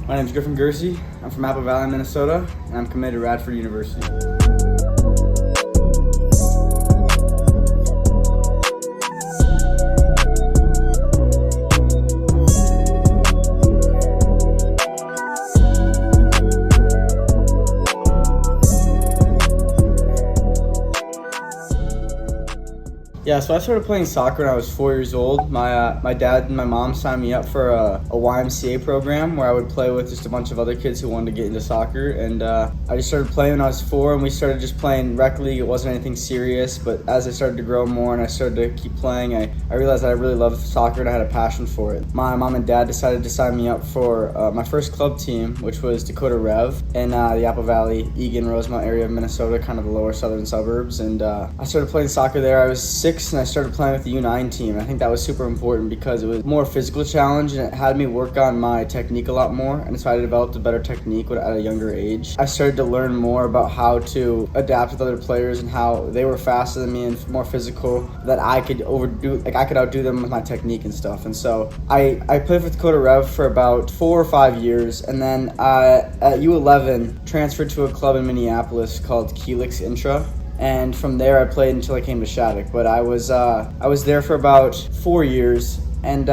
My name is Griffin Gersey. I'm from Apple Valley, Minnesota, and I'm committed to Radford University. Yeah, so I started playing soccer when I was 4 years old. My dad and my mom signed me up for a YMCA program where I would play with just a bunch of other kids who wanted to get into soccer. And I just started playing when I was 4, and we started just playing rec league. It wasn't anything serious, but as I started to grow more and I started to keep playing, I realized that I really loved soccer and I had a passion for it. My mom and dad decided to sign me up for my first club team, which was Dakota Rev in the Apple Valley, Eagan, Rosemont area of Minnesota, kind of the lower southern suburbs. And I started playing soccer there. I was 6 and I started playing with the U9 team. I think that was super important because it was more physical challenge and it had me work on my technique a lot more, and so I developed a better technique at a younger age. I started to learn more about how to adapt with other players and how they were faster than me and more physical, that I could outdo them with my technique and stuff. And so I played with Dakota Rev for about 4 or 5 years, and then at U11 transferred to a club in Minneapolis called Helix Intra. And from there, I played until I came to Shattuck. But I was there for about 4 years, and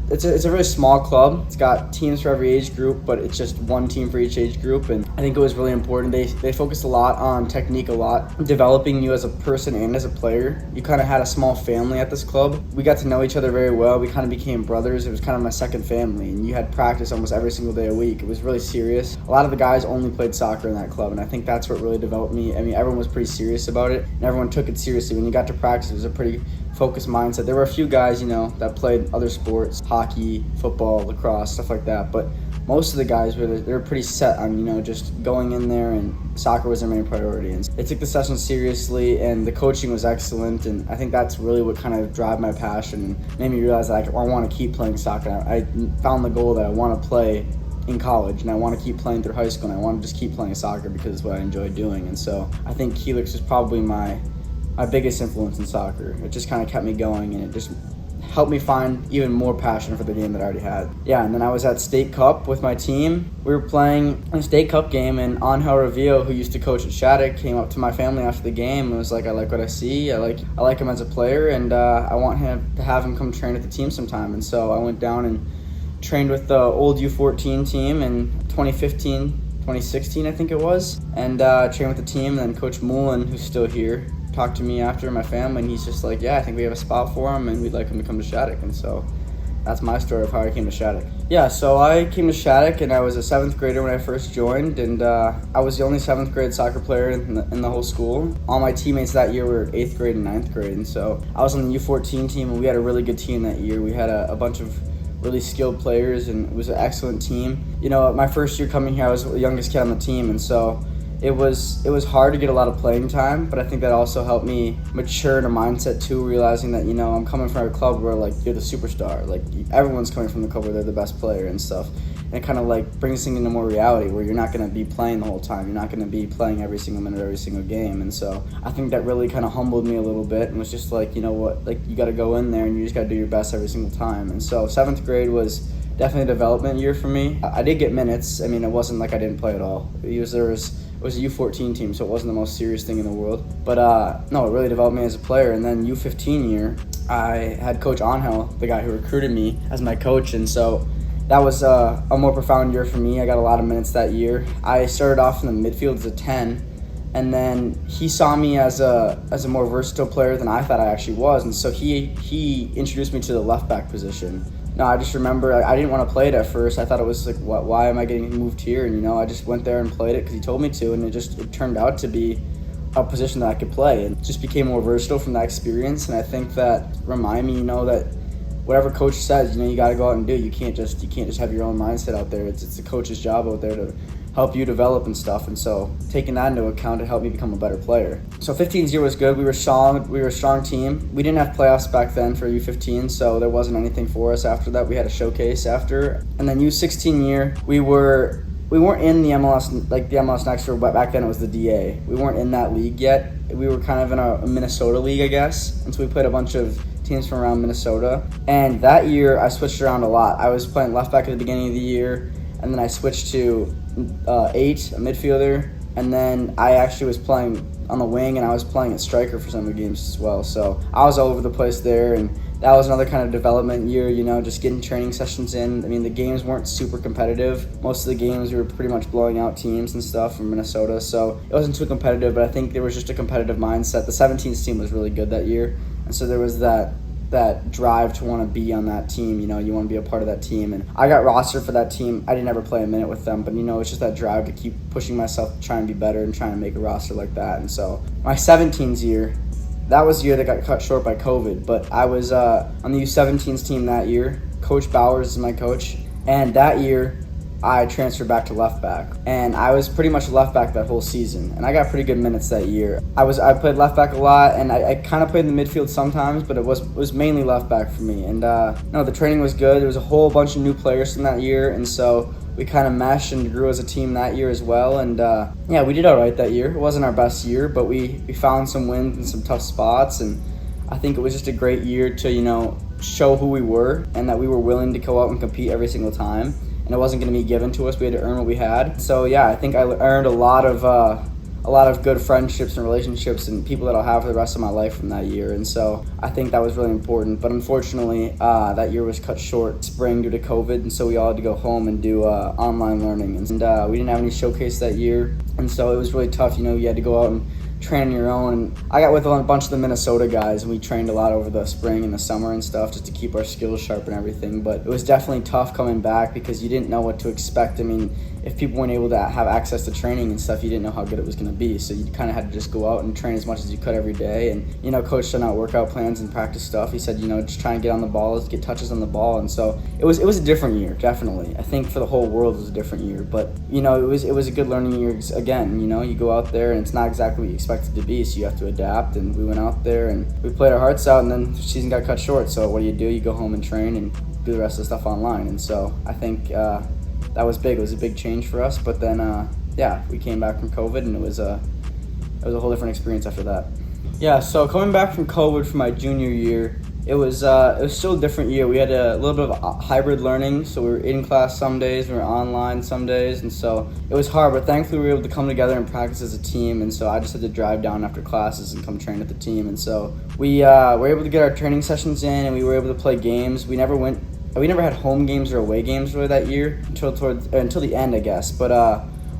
it's a really small club. It's got teams for every age group, but it's just one team for each age group. And I think it was really important. They focused a lot on technique, a lot developing you as a person and as a player. You kind of had a small family at this club. We got to know each other very well. We kind of became brothers. It was kind of my second family, and you had practice almost every single day a week. It was really serious. A lot of the guys only played soccer in that club, and I think that's what really developed me. I mean, everyone was pretty serious about it, and everyone took it seriously. When you got to practice, it was a pretty focused mindset. There were a few guys, that played other sports, hockey, football, lacrosse, stuff like that, but most of the guys they were pretty set on, just going in there, and soccer was their main priority. And they took the session seriously, and the coaching was excellent, and I think that's really what kind of drive my passion and made me realize that I want to keep playing soccer. I found the goal that I want to play in college, and I want to keep playing through high school, and I want to just keep playing soccer because it's what I enjoy doing. And so I think Helix was probably my biggest influence in soccer. It just kind of kept me going, and it just helped me find even more passion for the game that I already had. Yeah, and then I was at State Cup with my team. We were playing a State Cup game, and Angel Revilla, who used to coach at Shattuck, came up to my family after the game and was like, "I like what I see. I like him as a player, and I want him to have him come train with the team sometime." And so I went down and trained with the old U14 team in 2015, 2016, I think it was, and trained with the team. And then Coach Mullen, who's still here, talked to me after, my family, and he's just like, "Yeah, I think we have a spot for him, and we'd like him to come to Shattuck." And so that's my story of how I came to Shattuck. Yeah, so I came to Shattuck, and I was a 7th grader when I first joined, and I was the only 7th grade soccer player in the whole school. All my teammates that year were 8th grade and 9th grade, and so I was on the U14 team, and we had a really good team that year. We had a bunch of really skilled players, and it was an excellent team. My first year coming here, I was the youngest kid on the team, and so it was hard to get a lot of playing time, but I think that also helped me mature in a mindset too, realizing that, I'm coming from a club where, you're the superstar. Everyone's coming from the club where they're the best player and stuff. And it kind of, brings things into more reality where you're not going to be playing the whole time. You're not going to be playing every single minute, every single game. And so I think that really kind of humbled me a little bit and was just you know what, you got to go in there and you just got to do your best every single time. And so 7th grade was definitely a development year for me. I did get minutes. I mean, it wasn't like I didn't play at all. It was a U14 team, so it wasn't the most serious thing in the world. But no, it really developed me as a player. And then U15 year, I had Coach Angel, the guy who recruited me, as my coach. And so that was a more profound year for me. I got a lot of minutes that year. I started off in the midfield as a 10, and then he saw me as a more versatile player than I thought I actually was. And so he introduced me to the left back position. No, I just remember I didn't want to play it at first. I thought it was why am I getting moved here? And I just went there and played it because he told me to, and it turned out to be a position that I could play, and just became more versatile from that experience. And I think that remind me, that whatever coach says, you got to go out and do. You can't just have your own mindset out there. It's the coach's job out there to help you develop and stuff. And so taking that into account, it helped me become a better player. So 15's year was good. We were solid. We were a strong team. We didn't have playoffs back then for U15, so there wasn't anything for us after that. We had a showcase after. And then U16 year, we weren't in the MLS, the MLS Next, or back then it was the DA. We weren't in that league yet. We were kind of in a Minnesota league, I guess. And so we played a bunch of teams from around Minnesota. And that year, I switched around a lot. I was playing left back at the beginning of the year, and then I switched to 8, a midfielder, and then I actually was playing on the wing, and I was playing at striker for some of the games as well. So I was all over the place there, and that was another kind of development year, just getting training sessions in. I mean, the games weren't super competitive. Most of the games we were pretty much blowing out teams and stuff from Minnesota, so it wasn't too competitive, but I think there was just a competitive mindset. The 17s team was really good that year, and so there was that drive to want to be on that team. You want to be a part of that team, and I got rostered for that team. I didn't ever play a minute with them, but it's just that drive to keep pushing myself to try and be better and trying to make a roster like that. And so my 17s year, that was the year that got cut short by COVID, but I was on the U17s team that year. Coach Bowers is my coach, and that year I transferred back to left back, and I was pretty much left back that whole season, and I got pretty good minutes that year. I played left back a lot, and I kind of played in the midfield sometimes, but it was mainly left back for me. And the training was good. There was a whole bunch of new players from that year, and so we kind of meshed and grew as a team that year as well. And we did all right that year. It wasn't our best year, but we found some wins in some tough spots, and I think it was just a great year to show who we were and that we were willing to go out and compete every single time. And it wasn't going to be given to us. We had to earn what we had. So I think I earned a lot of good friendships and relationships and people that I'll have for the rest of my life from that year. And so I think that was really important. But unfortunately, that year was cut short spring due to COVID, and so we all had to go home and do online learning. And we didn't have any showcase that year, and so it was really tough. You had to go out and train on your own. And I got with a bunch of the Minnesota guys, and we trained a lot over the spring and the summer and stuff just to keep our skills sharp and everything. But it was definitely tough coming back because you didn't know what to expect. I mean, if people weren't able to have access to training and stuff, you didn't know how good it was going to be. So you kind of had to just go out and train as much as you could every day. And, Coach sent out workout plans and practice stuff. He said, just try and get on the ball, get touches on the ball. And so it was a different year, definitely. I think for the whole world it was a different year. But, it was a good learning year again. You go out there and it's not exactly what you expect it to be, so you have to adapt. And we went out there and we played our hearts out, and then the season got cut short. So what do? You go home and train and do the rest of the stuff online. And so I think that was big. It was a big change for us. But then, we came back from COVID, and it was a whole different experience after that. Yeah, so coming back from COVID for my junior year, it was still a different year. We had a little bit of hybrid learning, so we were in class some days, we were online some days, and so it was hard, but thankfully we were able to come together and practice as a team. And so I just had to drive down after classes and come train with the team. And so we were able to get our training sessions in, and we were able to play games. We never had home games or away games really that year until the end, I guess. But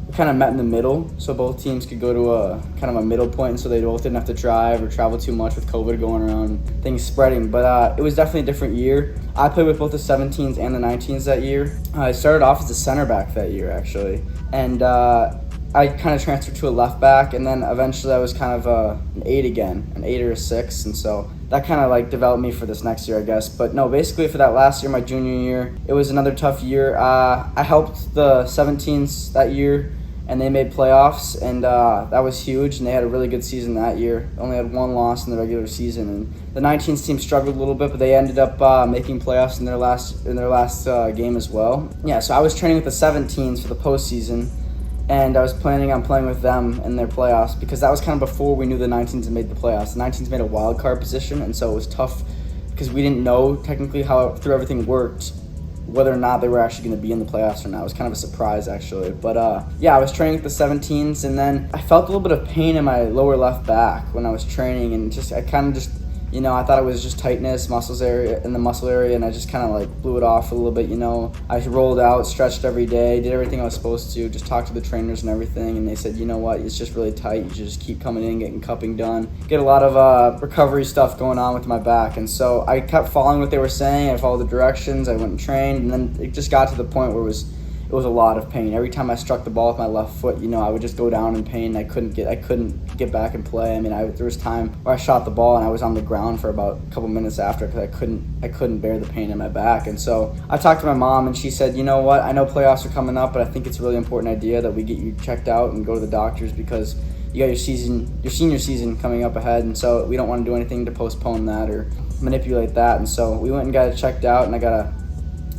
we kind of met in the middle, so both teams could go to a kind of a middle point, and so they both didn't have to drive or travel too much with COVID going around and things spreading. But it was definitely a different year. I played with both the 17s and the 19s that year. I started off as a center back that year, actually, and I kind of transferred to a left back, and then eventually I was kind of an 8 again, an 8 or a 6, and so that kind of developed me for this next year, I guess. But no, basically for that last year, my junior year, it was another tough year. I helped the 17s that year, and they made playoffs, and that was huge, and they had a really good season that year. Only had one loss in the regular season, and the 19s team struggled a little bit, but they ended up making playoffs in their last game as well. Yeah, so I was training with the 17s for the postseason, and I was planning on playing with them in their playoffs because that was kind of before we knew the 19s had made the playoffs. The 19s made a wild card position, and so it was tough because we didn't know technically how through everything worked, whether or not they were actually going to be in the playoffs or not. It was kind of a surprise, actually. But I was training with the 17s, and then I felt a little bit of pain in my lower left back when I was training, and I kind of just, I thought it was just tightness, in the muscle area, and I just kind of blew it off a little bit. I rolled out, stretched every day, did everything I was supposed to, just talked to the trainers and everything, and they said, you know what, it's just really tight. You should just keep coming in, getting cupping done, get a lot of recovery stuff going on with my back. And so I kept following what they were saying. I followed the directions. I went and trained, and then it just got to the point where it was a lot of pain. Every time I struck the ball with my left foot, I would just go down in pain. I couldn't get back and play. I mean, there was time where I shot the ball and I was on the ground for about a couple minutes after because I couldn't bear the pain in my back. And so I talked to my mom, and she said, you know what, I know playoffs are coming up, but I think it's a really important idea that we get you checked out and go to the doctors because you got your senior season coming up ahead, and so we don't want to do anything to postpone that or manipulate that. And so we went and got it checked out, and I got a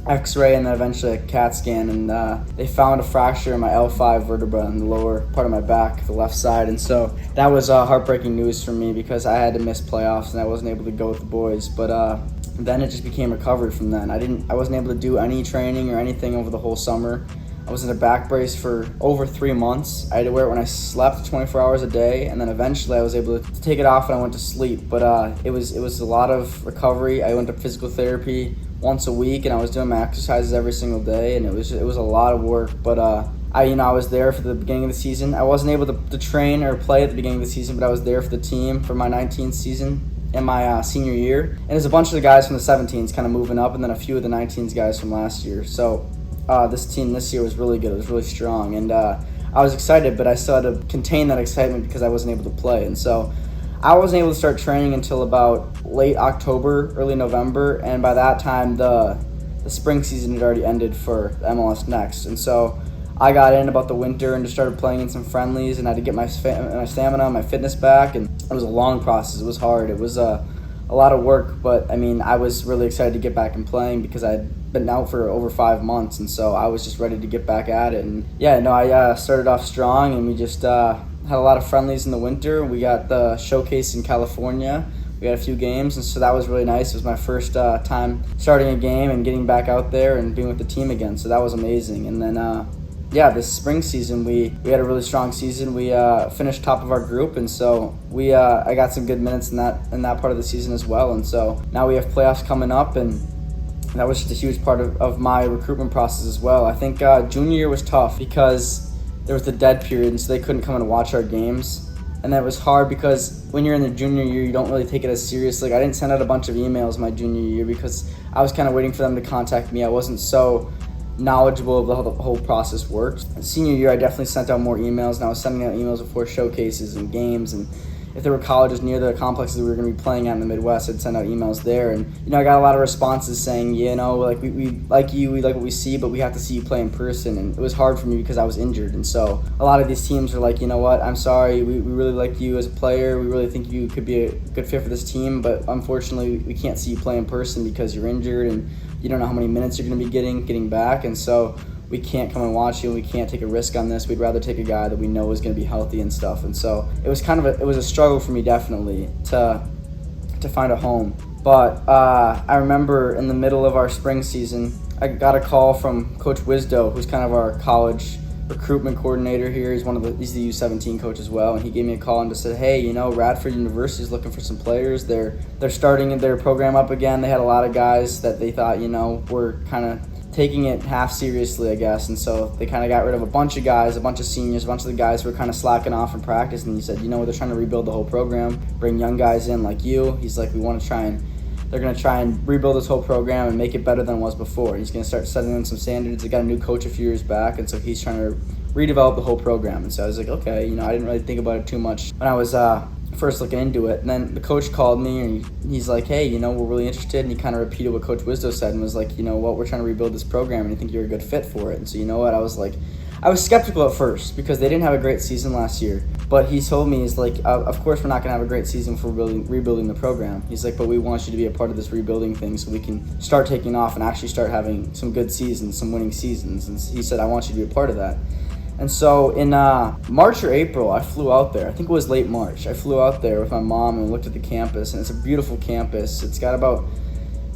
X-ray and then eventually a CAT scan, and they found a fracture in my L5 vertebra in the lower part of my back, the left side. And so that was heartbreaking news for me because I had to miss playoffs and I wasn't able to go with the boys. But then it just became recovery from then. I wasn't able to do any training or anything over the whole summer. I was in a back brace for over 3 months. I had to wear it when I slept 24 hours a day, and then eventually I was able to take it off when I went to sleep. But it was a lot of recovery. I went to physical therapy once a week, and I was doing my exercises every single day, and it was a lot of work. But I was there for the beginning of the season. I wasn't able to train or play at the beginning of the season, but I was there for the team for my 19th season in my senior year. And there's a bunch of the guys from the 17s kind of moving up, and then a few of the 19s guys from last year. So this team this year was really good. It was really strong, and I was excited, but I still had to contain that excitement because I wasn't able to play. And so I wasn't able to start training until about late October, early November, and by that time the spring season had already ended for the MLS Next. And so I got in about the winter and just started playing in some friendlies, and I had to get my stamina, my fitness back, and it was a long process. It was hard. It was a lot of work, but I was really excited to get back and playing because I'd been out for over 5 months, and so I was just ready to get back at it. And I started off strong, and we just had a lot of friendlies in the winter. We got the showcase in California. We had a few games, and so that was really nice. It was my first time starting a game and getting back out there and being with the team again, so that was amazing. And then this spring season we had a really strong season. We finished top of our group, and so I got some good minutes in that part of the season as well. And so now we have playoffs coming up, and that was just a huge part of my recruitment process as well. I think junior year was tough because there was the dead period, and so they couldn't come and watch our games. And that was hard because when you're in the junior year, you don't really take it as seriously. I didn't send out a bunch of emails my junior year because I was kind of waiting for them to contact me. I wasn't so knowledgeable of how the whole process works. Senior year, I definitely sent out more emails, and I was sending out emails before showcases and games, and if there were colleges near the complexes we were going to be playing at in the Midwest, I'd send out emails there. And I got a lot of responses saying, we like you, we like what we see, but we have to see you play in person. And it was hard for me because I was injured, and so a lot of these teams were like, you know what, I'm sorry, we really like you as a player, we really think you could be a good fit for this team, but unfortunately we can't see you play in person because you're injured and you don't know how many minutes you're going to be getting back, and so we can't come and watch you, and we can't take a risk on this. We'd rather take a guy that we know is going to be healthy and stuff. And so it was it was a struggle for me, definitely, to find a home. But I remember in the middle of our spring season, I got a call from Coach Wisdo, who's kind of our college recruitment coordinator here. He's the U17 coach as well, and he gave me a call and just said, hey, Radford University is looking for some players. They're starting their program up again. They had a lot of guys that they thought were kind of taking it half seriously, I guess, and so they kind of got rid of a bunch of guys, a bunch of seniors, a bunch of the guys who were kind of slacking off in practice. And he said, they're trying to rebuild the whole program, bring young guys in like you. He's like, they're going to try and rebuild this whole program and make it better than it was before. He's going to start setting in some standards. They got a new coach a few years back, and so he's trying to redevelop the whole program. And so I was like, okay, I didn't really think about it too much when I was first looking into it. And then the coach called me, and he's like, hey, we're really interested. And he kind of repeated what Coach Wisdo said and was like, we're trying to rebuild this program, and I think you're a good fit for it. And so I was skeptical at first because they didn't have a great season last year. But he told me, he's like, of course we're not going to have a great season for rebuilding the program. He's like, but we want you to be a part of this rebuilding thing so we can start taking off and actually start having some good seasons, some winning seasons. And he said, I want you to be a part of that. And so in March or April, I flew out there. I think it was late March. I flew out there with my mom and looked at the campus, and it's a beautiful campus. It's got about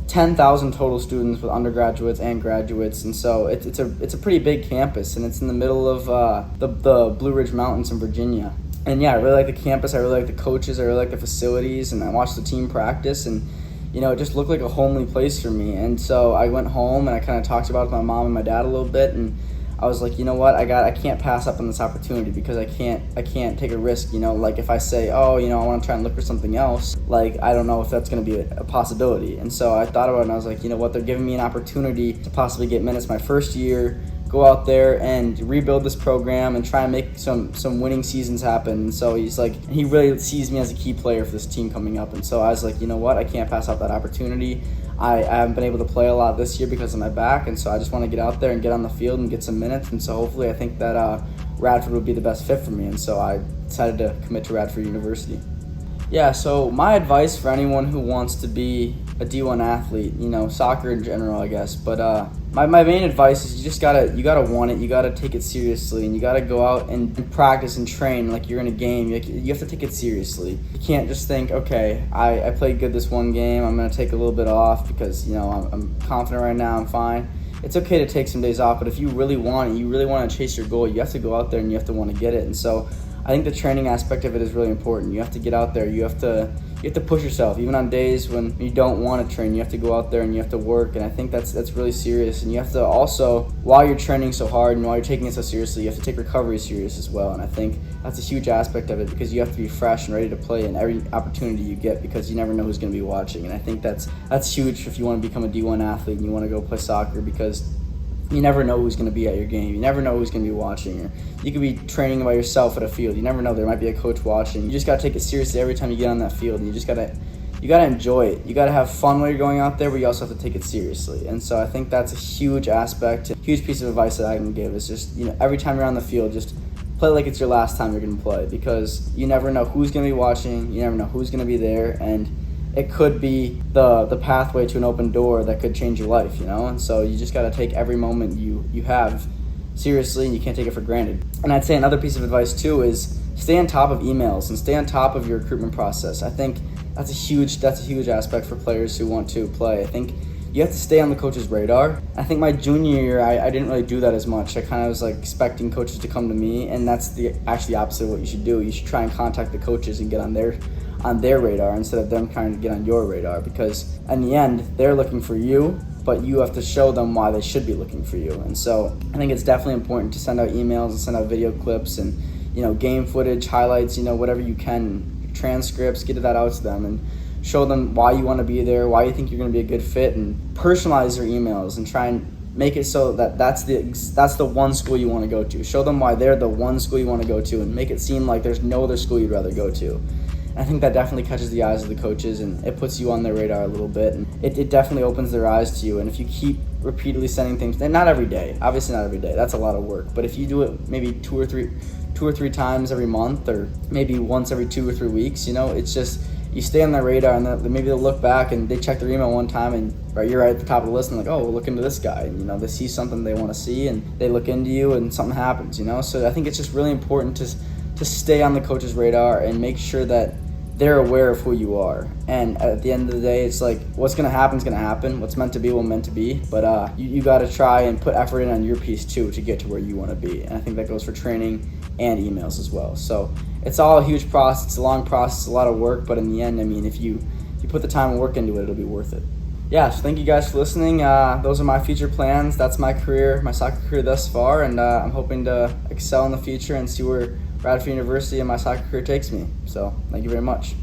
10,000 total students with undergraduates and graduates, and so it's a pretty big campus, and it's in the middle of the Blue Ridge Mountains in Virginia. And I really like the campus. I really like the coaches. I really like the facilities, and I watched the team practice, and it just looked like a homely place for me. And so I went home and I kind of talked about it with my mom and my dad a little bit, and I was like, I can't pass up on this opportunity because I can't take a risk, like if I say, I want to try and look for something else, like I don't know if that's going to be a possibility. And so I thought about it, and I was like, they're giving me an opportunity to possibly get minutes my first year, go out there and rebuild this program and try and make some winning seasons happen. And so he's like, he really sees me as a key player for this team coming up. And so I was like, I can't pass up that opportunity. I haven't been able to play a lot this year because of my back, and so I just want to get out there and get on the field and get some minutes. And so hopefully I think that Radford would be the best fit for me, and so I decided to commit to Radford University. Yeah, so my advice for anyone who wants to be a D1 athlete, soccer in general, I guess, but my main advice is you gotta want it, you gotta take it seriously, and you gotta go out and practice and train like you're in a game. You have to take it seriously. You can't just think, okay, I played good this one game, I'm gonna take a little bit off because I'm confident right now, I'm fine. it's okay to take some days off, but if you really want it, you really want to chase your goal, you have to go out there and you have to want to get it. And so I think the training aspect of it is really important. You have to get out there, you have to push yourself. Even on days when you don't want to train, you have to go out there and you have to work. And I think that's really serious. And you have to also, while you're training so hard and while you're taking it so seriously, you have to take recovery serious as well. And I think that's a huge aspect of it, because you have to be fresh and ready to play in every opportunity you get, because you never know who's going to be watching. And I think that's huge if you want to become a D1 athlete and you want to go play soccer, because you never know who's going to be at your game. You never know who's going to be watching. Or you could be training by yourself at a field. You never know. There might be a coach watching. You just got to take it seriously every time you get on that field. And you got to enjoy it. You got to have fun while you're going out there, but you also have to take it seriously. And so I think that's a huge aspect, a huge piece of advice that I can give is just, every time you're on the field, just play like it's your last time you're going to play, because you never know who's going to be watching. You never know who's going to be there. And it could be the pathway to an open door that could change your life, And so you just got to take every moment you have seriously, and you can't take it for granted. And I'd say another piece of advice too is stay on top of emails and stay on top of your recruitment process. I think that's a huge aspect for players who want to play. I think you have to stay on the coach's radar. I think my junior year, I didn't really do that as much. I kind of was like expecting coaches to come to me, and that's actually the opposite of what you should do. You should try and contact the coaches and get on their radar instead of them trying to get on your radar, because in the end, they're looking for you, but you have to show them why they should be looking for you. And so I think it's definitely important to send out emails and send out video clips and, game footage, highlights, whatever you can, transcripts, get that out to them and show them why you want to be there, why you think you're going to be a good fit, and personalize your emails and try and make it so that that's the one school you want to go to. Show them why they're the one school you want to go to, and make it seem like there's no other school you'd rather go to. And I think that definitely catches the eyes of the coaches, and it puts you on their radar a little bit, and it definitely opens their eyes to you. And if you keep repeatedly sending things, and not every day, obviously not every day, that's a lot of work, but if you do it maybe two or three times every month, or maybe once every 2 or 3 weeks, it's just, you stay on their radar, and maybe they'll look back and they check their email one time, and you're right at the top of the list, and like, oh, we'll look into this guy, and they see something they want to see, and they look into you, and something happens. So I think it's just really important to stay on the coach's radar and make sure that they're aware of who you are. And at the end of the day, it's like, what's going to happen is going to happen. What's meant to be will meant to be. But you got to try and put effort in on your piece too to get to where you want to be. And I think that goes for training and emails as well. So it's all a huge process. It's a long process, a lot of work. But in the end, if you put the time and work into it, it'll be worth it. Yeah, so thank you guys for listening. Those are my future plans. That's my career, my soccer career thus far. And I'm hoping to excel in the future and see where Radford University and my soccer career takes me. So thank you very much.